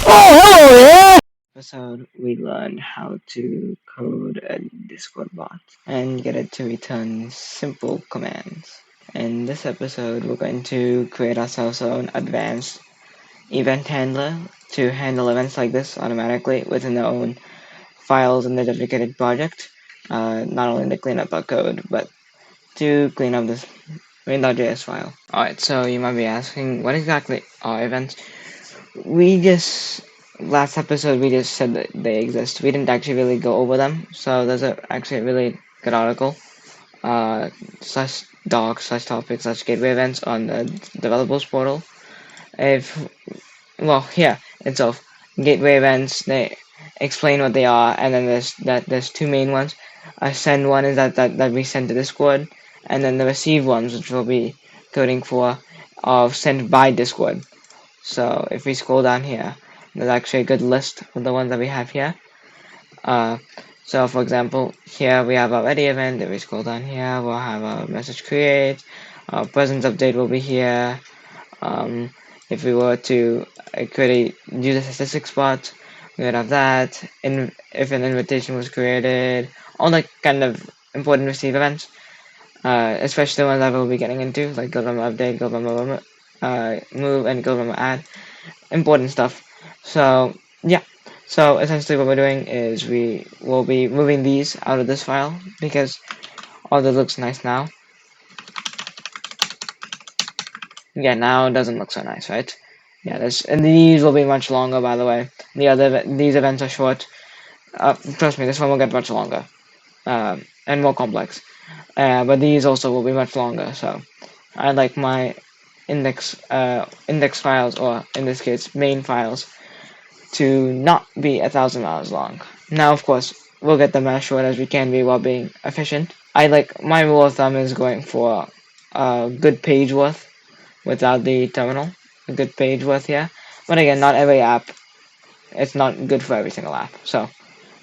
Oh, hello there! Episode, we learned how to code a Discord bot and get it to return simple commands. In this episode, we're going to create ourselves our own advanced event handler to handle events like this automatically within their own files in the dedicated project. Not only to clean up our code, but to clean up this main.js file. Alright, so you might be asking, what exactly are events? Last episode we just said that they exist. We didn't actually really go over them, so there's actually a really good article, slash doc, slash topic, slash gateway events on the developers portal. Here itself, gateway events, they explain what they are, and then there's two main ones. A send one is that we send to Discord, and then the receive ones, which we'll be coding for, are sent by Discord. So if we scroll down here, there's actually a good list of the ones that we have here. So for example, here we have our ready event. If we scroll down here, we'll have our message create. Our presence update will be here. If we were to create a user statistics spot, we would have that. If an invitation was created, all the kind of important receive events, especially the ones that we'll be getting into, like go from update, go from move, and go from add. Important stuff. So yeah, so essentially what we're doing is we will be moving these out of this file because all that looks nice now. Yeah, now it doesn't look so nice, right? Yeah, and these will be much longer, by the way. These events are short. Trust me, this one will get much longer, and more complex. But these also will be much longer. So I like my index files, or in this case, main files, to not be 1,000 miles long. Now, of course, we'll get them as short as we can be while being efficient. My rule of thumb is going for a good page worth without the terminal. A good page worth, yeah. But again, not every app, it's not good for every single app. So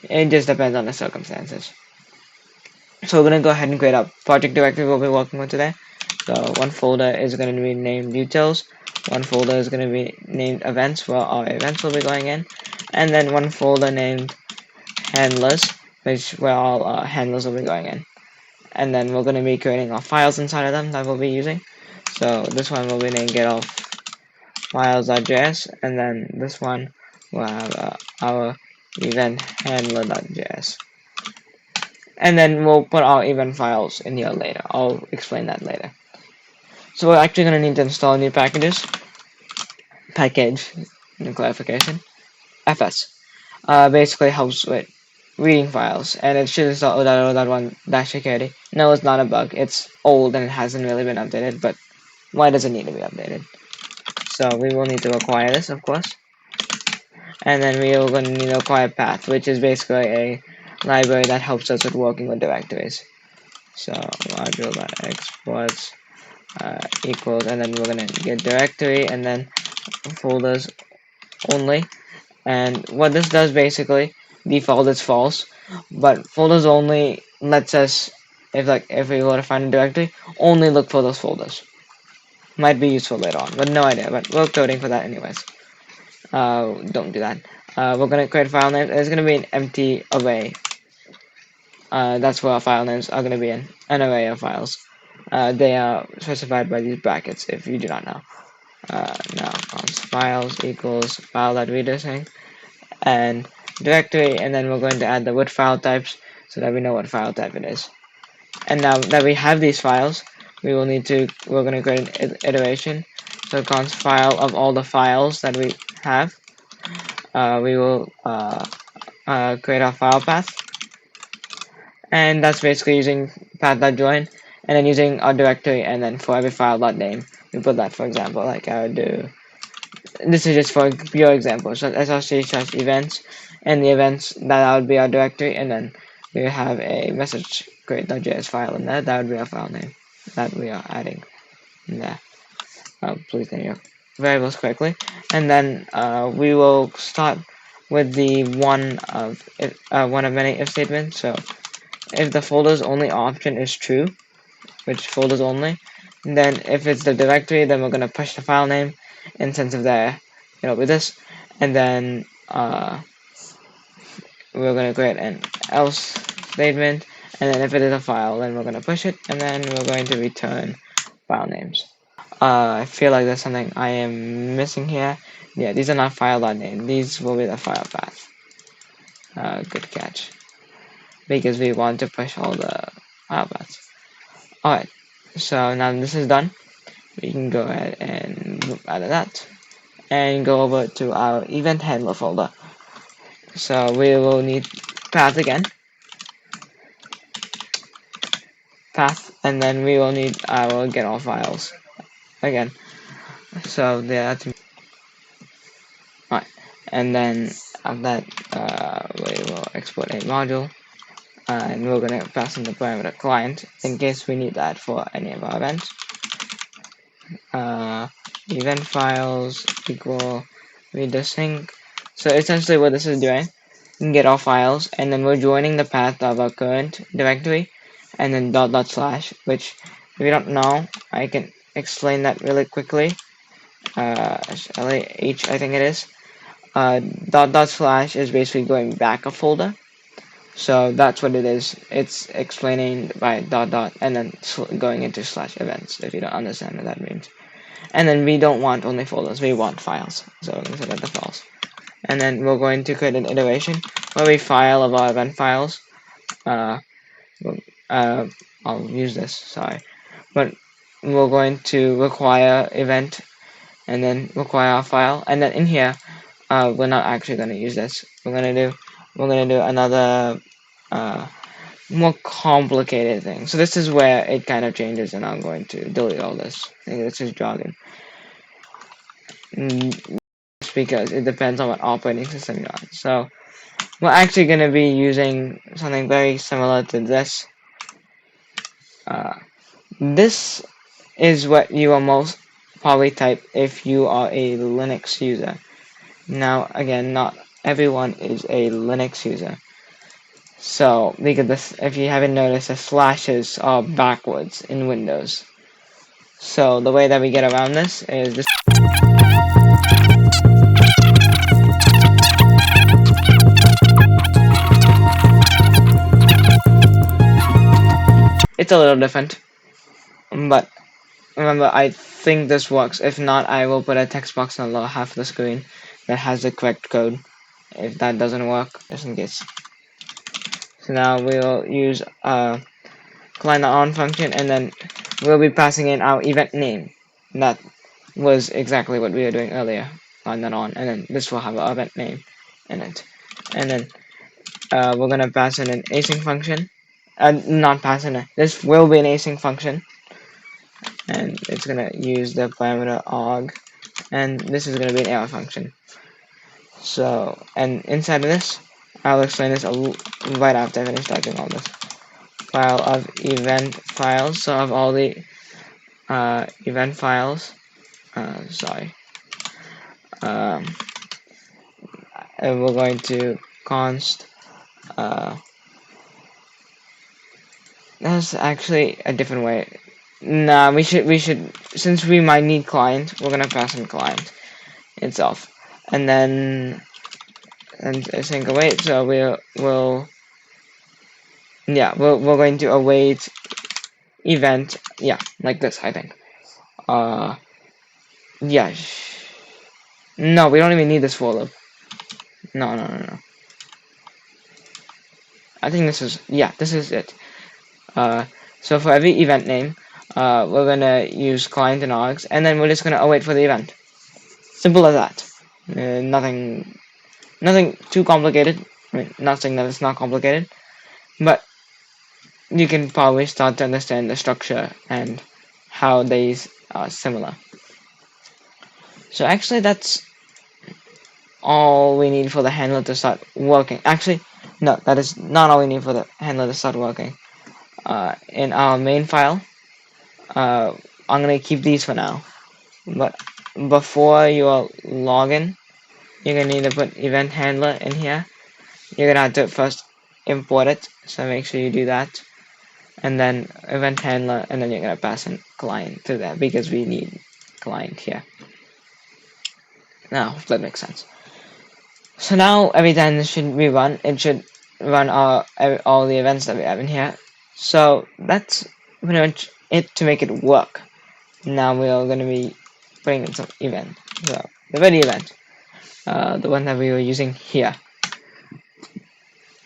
it just depends on the circumstances. So we're going to go ahead and create a project directory we'll be working with today. So one folder is going to be named details. One folder is going to be named events, where our events will be going in. And then one folder named handlers, where all our handlers will be going in. And then we're going to be creating our files inside of them that we'll be using. So this one will be named get all files.js, and then this one will have our event handler.js. And then we'll put our event files in here later. I'll explain that later. So we're actually going to need to install new packages. Package, no clarification. FS. Basically helps with reading files, and it should install 0.0.1-security. No, it's not a bug. It's old and it hasn't really been updated, but why does it need to be updated? So we will need to acquire this, of course. And then we are going to need to acquire path, which is basically a library that helps us with working with directories. So module.exports equals, and then we're going to get directory and then folders only. And what this does basically, default is false, but folders only lets us, if we were to find a directory, only look for those folders. Might be useful later on, but no idea. But we're coding for that anyways. Don't do that. We're gonna create a file name. It's gonna be an empty array. That's where our file names are gonna be in an array of files. They are specified by these brackets if you do not know. Now const files equals file.readerSync and directory, and then we're going to add the root file types so that we know what file type it is. And now that we have these files, we're going to create an iteration. So const file of all the files that we have. We will create our file path, and that's basically using path.join, and then using our directory, and then for every file.name we put that. For example, like I would do, this is just for pure example, so src/events, and the events, that would be our directory, and then we have a message create.js file in there. That would be our file name that we are adding in there. Please name your variables correctly, and then we will start with the one of many if statements. So if the folders only option is true, which folders only, then if it's the directory, then we're going to push the file name, and since if there, it'll be this, and then we're going to create an else statement, and then if it is a file, then we're going to push it, and then we're going to return file names. I feel like there's something I am missing here. Yeah, these are not file.name. These will be the file path. Good catch. Because we want to push all the file paths. Alright, so now this is done. We can go ahead and out of that and go over to our event handler folder. So we will need path again. Path, and then we will need our get all files again. So that's right, and then after that we will export a module, and we're going to pass in the parameter client in case we need that for any of our events. Event files equal read the sync. So essentially what this is doing, you can get all files, and then we're joining the path of our current directory, and then // which if you don't know, I can explain that really quickly. LAH I think it is. // is basically going back a folder. So that's what it is. It's explaining by .. and then going into /events, if you don't understand what that means. And then we don't want only folders, we want files. So we're going to select the files. And then we're going to create an iteration where we file of our event files. I'll use this, sorry. But we're going to require event and then require our file. And then in here, we're not actually going to use this. We're going to do another more complicated thing. So this is where it kind of changes, and I'm going to delete all this. I think this is jargon. Just because it depends on what operating system you're on. So we're actually going to be using something very similar to this. This is what you will most probably type if you are a Linux user. Now, again, not everyone is a Linux user. So, because this, if you haven't noticed, the slashes are backwards in Windows. So, the way that we get around this is this. It's a little different, but remember, I think this works. If not, I will put a text box on the lower half of the screen that has the correct code. If that doesn't work, just in case. So now we'll use client.on function, and then we'll be passing in our event name. That was exactly what we were doing earlier. Client.on, and then this will have our event name in it. And then we're gonna pass in an async function. Not pass in a. This will be an async function, and it's gonna use the parameter arg, and this is gonna be an error function. So, and inside of this, I'll explain this right after I finish typing all this. File of event files, so of all the event files, sorry, and we're going to const, that's actually a different way. Nah, we should, since we might need client, we're gonna pass in client itself, and then async await. So we're going to await event, yeah, like this, I think. Yeah. No, we don't even need this for loop. No. I think this is, yeah, this is it. So for every event name, we're gonna use client and args, and then we're just gonna await for the event. Simple as that. Nothing too complicated. I mean, not saying that it's not complicated, but you can probably start to understand the structure and how these are similar. So actually, that's all we need for the handler to start working. Actually, no, that is not all we need for the handler to start working. In our main file, I'm gonna keep these for now, but before you log in, you're gonna need to put event handler in here. You're gonna have to first import it, so make sure you do that, and then event handler, and then you're gonna pass in client to that because we need client here. Now, if that makes sense. So now every time this should be run, it should run all the events that we have in here. So that's pretty much it to make it work. Now we are going to be putting in some event. So the ready event, the one that we were using here.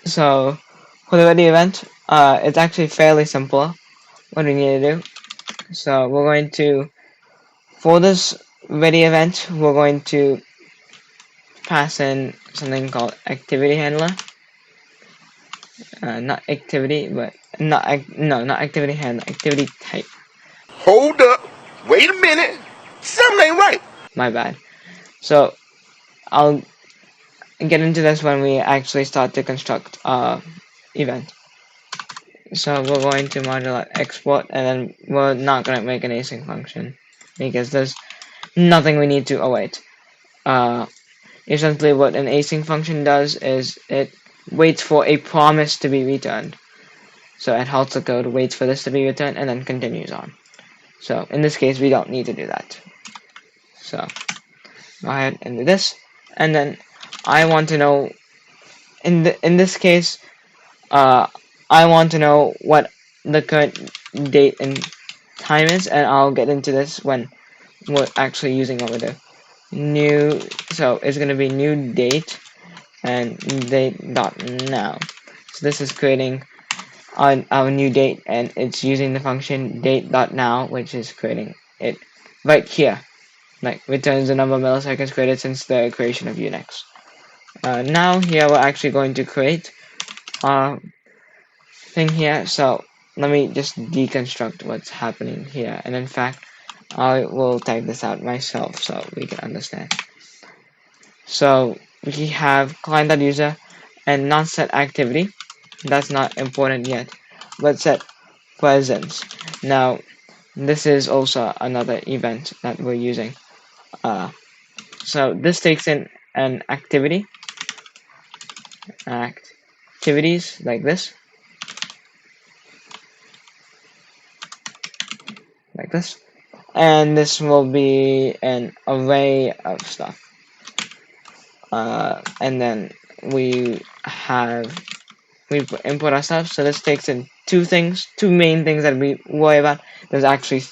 So for the ready event, it's actually fairly simple. What we need to do. So we're going to, for this ready event, we're going to pass in something called activity handler. Not activity, but not activity handler, activity type. Hold up. Wait a minute. Something ain't right. My bad. So I'll get into this when we actually start to construct our event. So we're going to modular export, and then we're not going to make an async function because there's nothing we need to await. Essentially what an async function does is it waits for a promise to be returned. So it halts the code, waits for this to be returned, and then continues on. So in this case, we don't need to do that. So go ahead and do this, and then I want to know, in this case, I want to know what the current date and time is, and I'll get into this when we're actually using over there. New, so it's going to be new date and date dot now. So this is creating our new date, and it's using the function date dot now, which is creating it right here. Like returns the number of milliseconds created since the creation of Unix. Now here we're actually going to create our thing here. So let me just deconstruct what's happening here, and in fact I will type this out myself so we can understand. So we have client.user and not set activity. That's not important yet, but set presence. Now this is also another event that we're using. So this takes in an activities like this, and this will be an array of stuff. And then we input our stuff. So this takes in two main things that we worry about. There's actually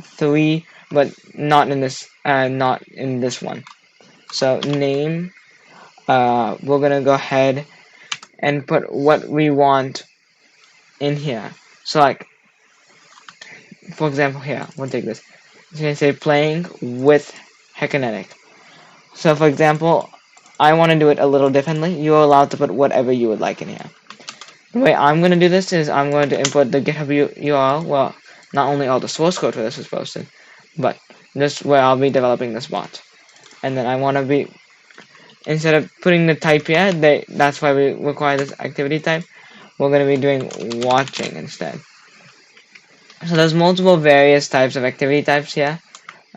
three, but not in this one. So name, we're gonna go ahead and put what we want in here. So like, for example, here we'll take this. It's gonna say playing with Hekinetic. So for example, I want to do it a little differently. You're allowed to put whatever you would like in here. The way I'm going to do this is I'm going to import the GitHub URL. Well, not only all the source code for this is posted, but this is where I'll be developing this bot. And then I want to be, instead of putting the type here, that's why we require this activity type, we're going to be doing watching instead. So there's multiple various types of activity types here.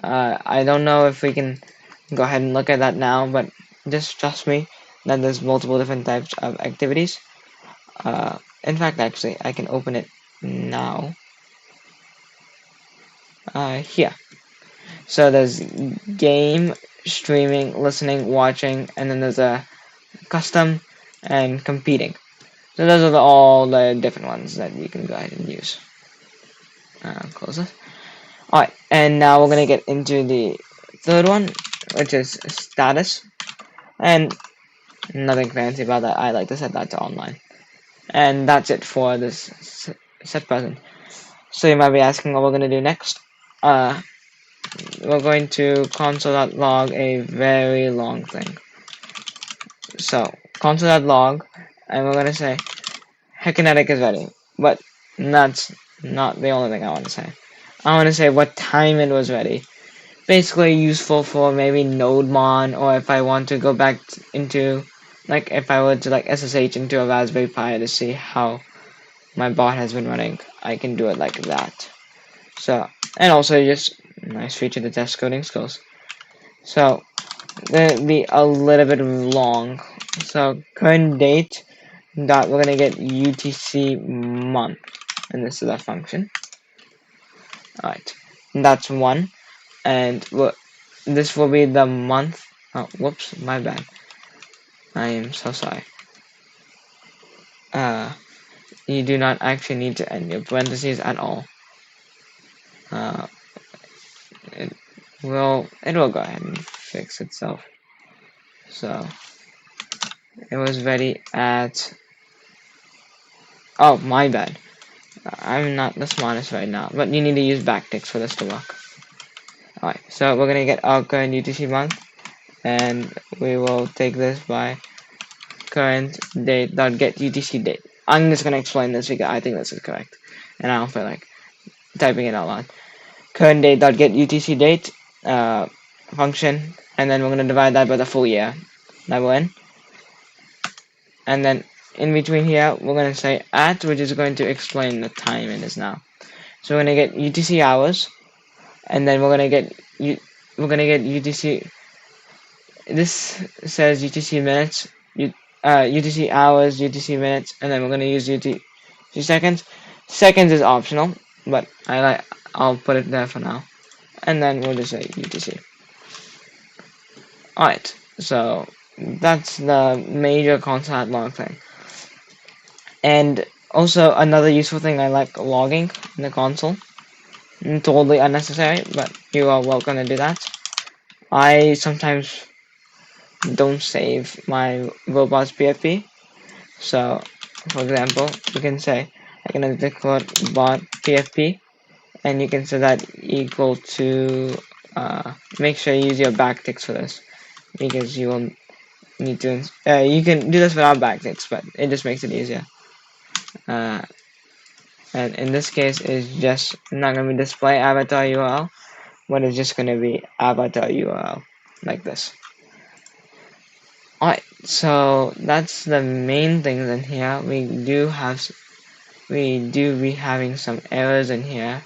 I don't know if we can go ahead and look at that now, but just trust me that there's multiple different types of activities. In fact, actually, I can open it now. Here. So there's game, streaming, listening, watching, and then there's a custom and competing. So those are all the different ones that you can go ahead and use. Close this. Alright, and now we're going to get into the third one, which is status. And nothing fancy about that. I like to set that to online. And that's it for this set present. So you might be asking what we're going to do next. We're going to console.log a very long thing. So console.log, and we're going to say Hekinetic is ready. But that's not the only thing I want to say. I want to say what time it was ready. Basically useful for maybe NodeMon, or if I want to go back into, like if I were to like SSH into a Raspberry Pi to see how my bot has been running, I can do it like that. So, and also just nice feature to test coding skills. So gonna be a little bit long. So current date dot, we're gonna get UTC month, and this is our function. Alright, that's one, and this will be the month. Oh, whoops, my bad. I am so sorry. You do not actually need to end your parentheses at all. Uh, it will go ahead and fix itself. So it was ready at, oh my bad. I'm not the smartest right now, but you need to use backticks for this to work. Alright, so we're gonna get our current UTC month, and we will take this by current date dot get UTC date. I'm just gonna explain this because I think this is correct, and I don't feel like typing it out loud. Current date dot get UTC date function, and then we're gonna divide that by the full year that we're in, and then in between here we're gonna say at, which is going to explain the time it is now. So we're gonna get UTC hours, and then we're gonna get UTC. This says UTC minutes, UTC hours, UTC minutes, and then we're gonna use UTC seconds. Seconds is optional, but I'll put it there for now, and then we'll just say UTC. Alright, so that's the major constant log thing. And also another useful thing, I like logging in the console. Totally unnecessary, but you are welcome to do that. I sometimes don't save my robots PFP. So, for example, you can say I can record bot PFP, and you can set that equal to. Make sure you use your backticks for this, because you will need to. You can do this without backticks, but it just makes it easier. And in this case, it's just not gonna be display avatar URL, but it's just gonna be avatar URL like this. Alright, so that's the main things in here. We do be having some errors in here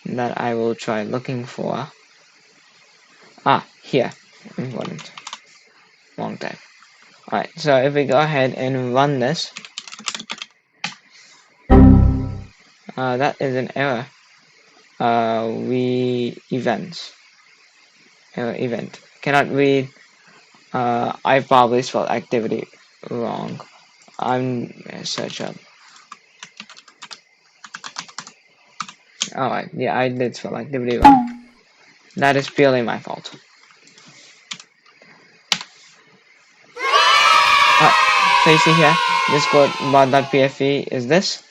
that I will try looking for. Here, important, long time. Alright, so if we go ahead and run this, that is an error. Event cannot read. I probably spelled activity wrong. I'm gonna search up. Alright, yeah, I did spell activity wrong. That is purely my fault. Alright, so you see here, this code bot.pfe is this,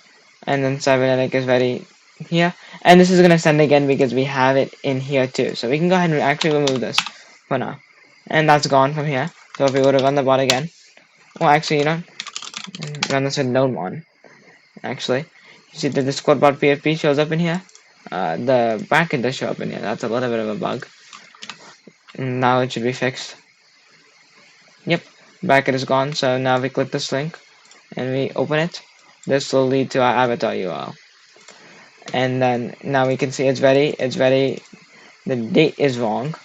and then cybernetic is ready here, and this is gonna send again because we have it in here too. So we can go ahead and actually remove this for now, and that's gone from here. So if we were to run the bot again, well, actually, run this with node 1. Actually, you see that this code bot PFP shows up in here. The bracket does show up in here. That's a little bit of a bug. Now it should be fixed. Yep, bracket is gone. So now we click this link and we open it. This will lead to our avatar URL. And then now we can see it's ready. It's ready. The date is wrong.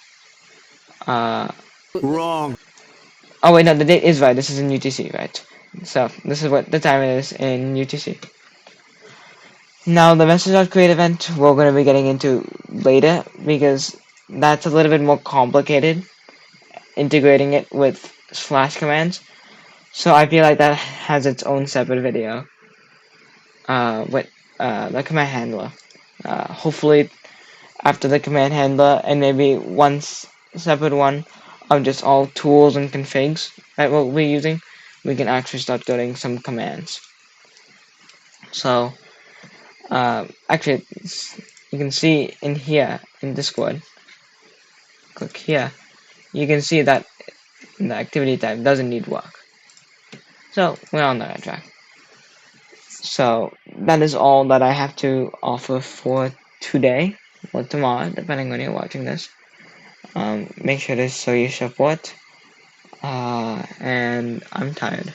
Wrong. Oh wait, no, the date is right. This is in UTC, right? So this is what the time it is in UTC. Now the message.create event we're going to be getting into later, because that's a little bit more complicated, integrating it with slash commands. So I feel like that has its own separate video with the command handler. Hopefully after the command handler, and maybe one separate one of just all tools and configs that we'll be using, we can actually start coding some commands. So actually, you can see in here in Discord, click here, you can see that the activity type doesn't need work. So we're on the right track. So that is all that I have to offer for today or tomorrow, depending when you're watching this. Make sure to show your support, and I'm tired.